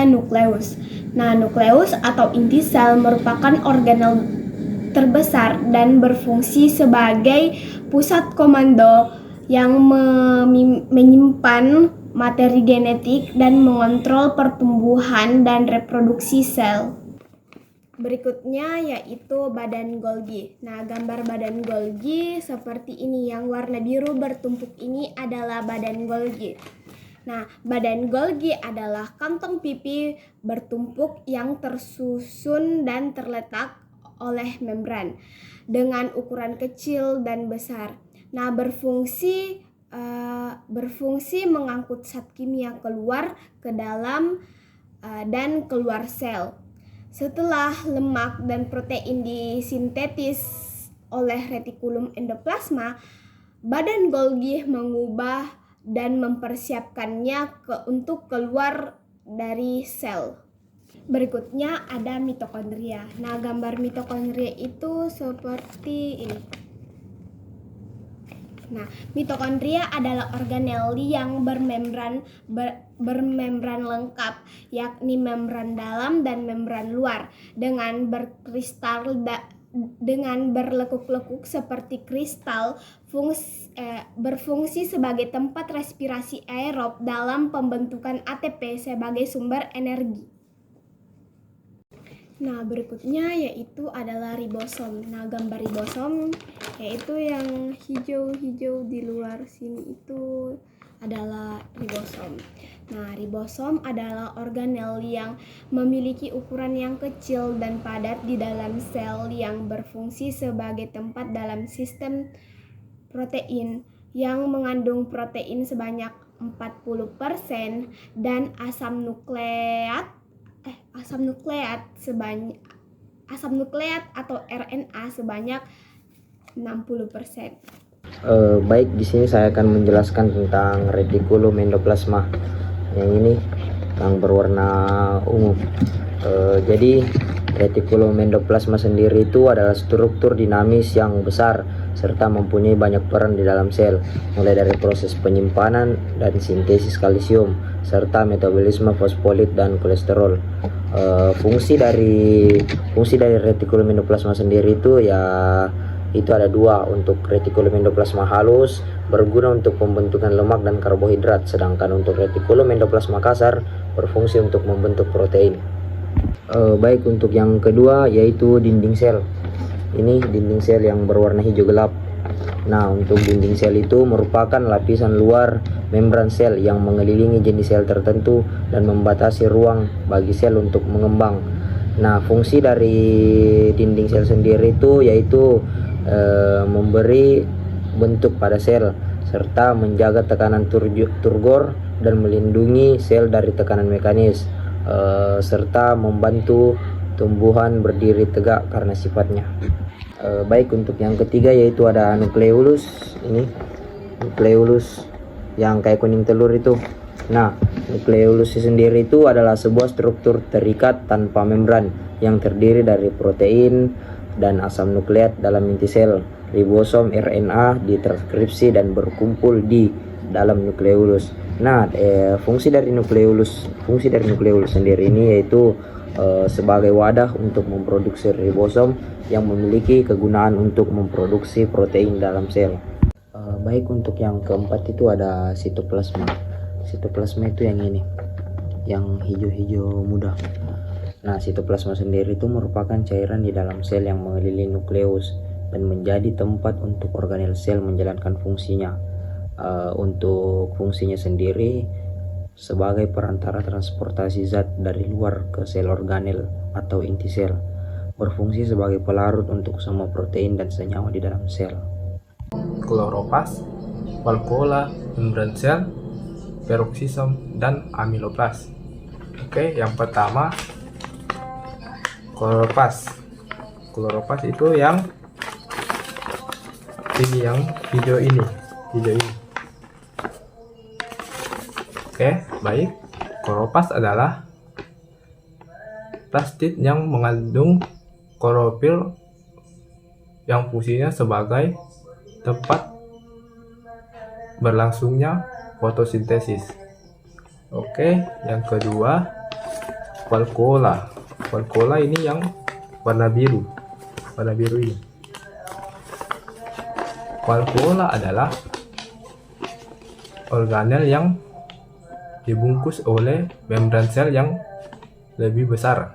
ada nukleus. Nah, nukleus atau inti sel merupakan organel terbesar dan berfungsi sebagai pusat komando yang menyimpan materi genetik dan mengontrol pertumbuhan dan reproduksi sel. Berikutnya yaitu badan Golgi. Nah, gambar badan Golgi seperti ini, yang warna biru bertumpuk ini adalah badan Golgi. Nah, badan Golgi adalah kantong pipi bertumpuk yang tersusun dan terletak oleh membran dengan ukuran kecil dan besar. Nah, berfungsi mengangkut zat kimia keluar ke dalam dan keluar sel. Setelah lemak dan protein disintetis oleh retikulum endoplasma, badan Golgi mengubah dan mempersiapkannya untuk keluar dari sel. Berikutnya ada mitokondria. Nah, gambar mitokondria itu seperti ini. Nah, mitokondria adalah organel yang bermembran lengkap, yakni membran dalam dan membran luar, dengan berlekuk-lekuk seperti kristal, berfungsi sebagai tempat respirasi aerob dalam pembentukan ATP sebagai sumber energi. Nah, berikutnya yaitu adalah ribosom. Nah, gambar ribosom yaitu yang hijau-hijau di luar sini itu adalah ribosom. Nah, ribosom adalah organel yang memiliki ukuran yang kecil dan padat di dalam sel yang berfungsi sebagai tempat dalam sistem protein yang mengandung protein sebanyak 40% dan asam nukleat atau RNA sebanyak 60%. Baik, di sini saya akan menjelaskan tentang retikulum endoplasma. Yang ini yang berwarna ungu. Jadi retikulum endoplasma sendiri itu adalah struktur dinamis yang besar serta mempunyai banyak peran di dalam sel, mulai dari proses penyimpanan dan sintesis kalsium serta metabolisme fosfolit dan kolesterol. Fungsi dari retikulum endoplasma sendiri itu ada dua. Untuk retikulum endoplasma halus berguna untuk pembentukan lemak dan karbohidrat, sedangkan untuk retikulum endoplasma kasar berfungsi untuk membentuk protein. Baik, untuk yang kedua yaitu dinding sel. Ini dinding sel yang berwarna hijau gelap. Nah, untuk dinding sel itu merupakan lapisan luar membran sel yang mengelilingi jenis sel tertentu dan membatasi ruang bagi sel untuk mengembang. Nah, fungsi dari dinding sel sendiri itu yaitu memberi bentuk pada sel serta menjaga tekanan turgor dan melindungi sel dari tekanan mekanis, serta membantu tumbuhan berdiri tegak karena sifatnya. Baik, untuk yang ketiga yaitu ada nukleolus. Ini nukleolus yang kayak kuning telur itu. Nah, nukleolus sendiri itu adalah sebuah struktur terikat tanpa membran yang terdiri dari protein dan asam nukleat dalam inti sel. Ribosom RNA ditranskripsi dan berkumpul di dalam nukleolus. Nah, fungsi dari nukleolus sendiri ini yaitu sebagai wadah untuk memproduksi ribosom yang memiliki kegunaan untuk memproduksi protein dalam sel. Baik, untuk yang keempat itu ada sitoplasma. Sitoplasma itu yang ini, yang hijau-hijau muda. Nah, sitoplasma sendiri itu merupakan cairan di dalam sel yang mengelilingi nukleus dan menjadi tempat untuk organel sel menjalankan fungsinya. Untuk fungsinya sendiri sebagai perantara transportasi zat dari luar ke sel organel atau inti sel, berfungsi sebagai pelarut untuk semua protein dan senyawa di dalam sel. Kloroplast, valvula, membran sel, peroksisom, dan amiloplas. Oke, yang pertama kloroplast. Kloroplast itu yang hijau ini. Oke, baik. Kloroplast adalah plastid yang mengandung klorofil yang fungsinya sebagai tempat berlangsungnya fotosintesis. Oke, yang kedua Vakuola. Vakuola ini yang warna biru ini. Vakuola adalah organel yang dibungkus oleh membran sel yang lebih besar.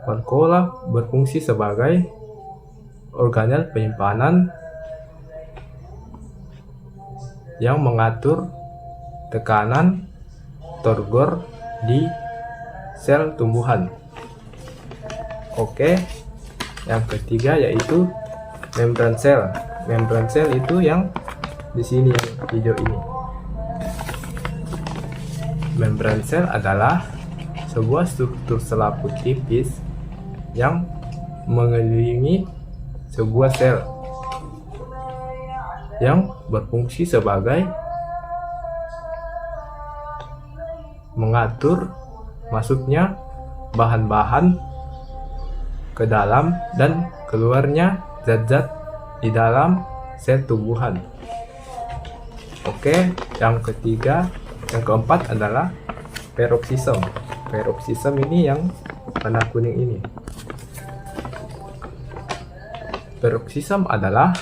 Vakuola berfungsi sebagai organel penyimpanan yang mengatur tekanan turgor di sel tumbuhan. Oke, yang ketiga yaitu membran sel. Membran sel itu yang di sini yang hijau ini. Membran sel adalah sebuah struktur selaput tipis yang mengelilingi sebuah sel yang berfungsi sebagai mengatur masuknya bahan-bahan ke dalam dan keluarnya zat-zat di dalam sel tumbuhan. Oke, yang keempat adalah peroksisom. Peroksisom ini yang warna kuning ini. Peroksisom adalah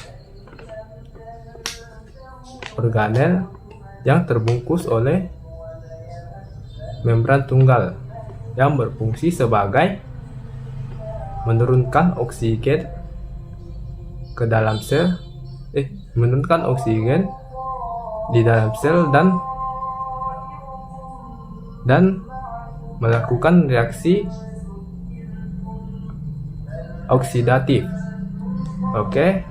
organel yang terbungkus oleh membran tunggal yang berfungsi sebagai menurunkan oksigen ke dalam sel, menurunkan oksigen di dalam sel dan melakukan reaksi oksidatif. Oke,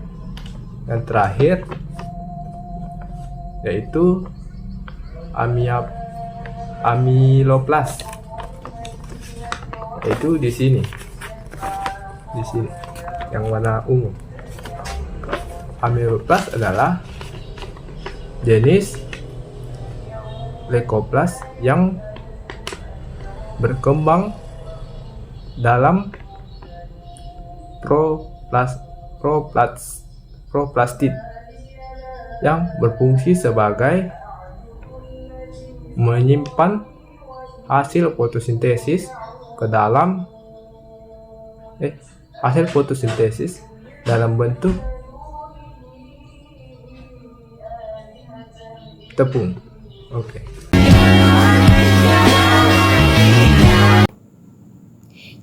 yang terakhir yaitu amiloplas, yaitu di sini yang warna ungu. Amiloplas adalah jenis leukoplas yang berkembang dalam proplastid yang berfungsi sebagai menyimpan hasil fotosintesis dalam bentuk tepung. Oke.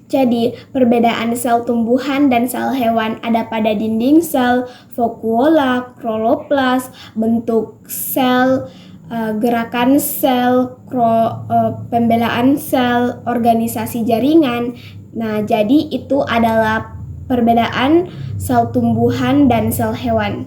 Jadi, perbedaan sel tumbuhan dan sel hewan ada pada dinding sel, vakuola, kloroplas, bentuk sel, gerakan sel, pembelaan sel, organisasi jaringan. Nah, jadi itu adalah perbedaan sel tumbuhan dan sel hewan.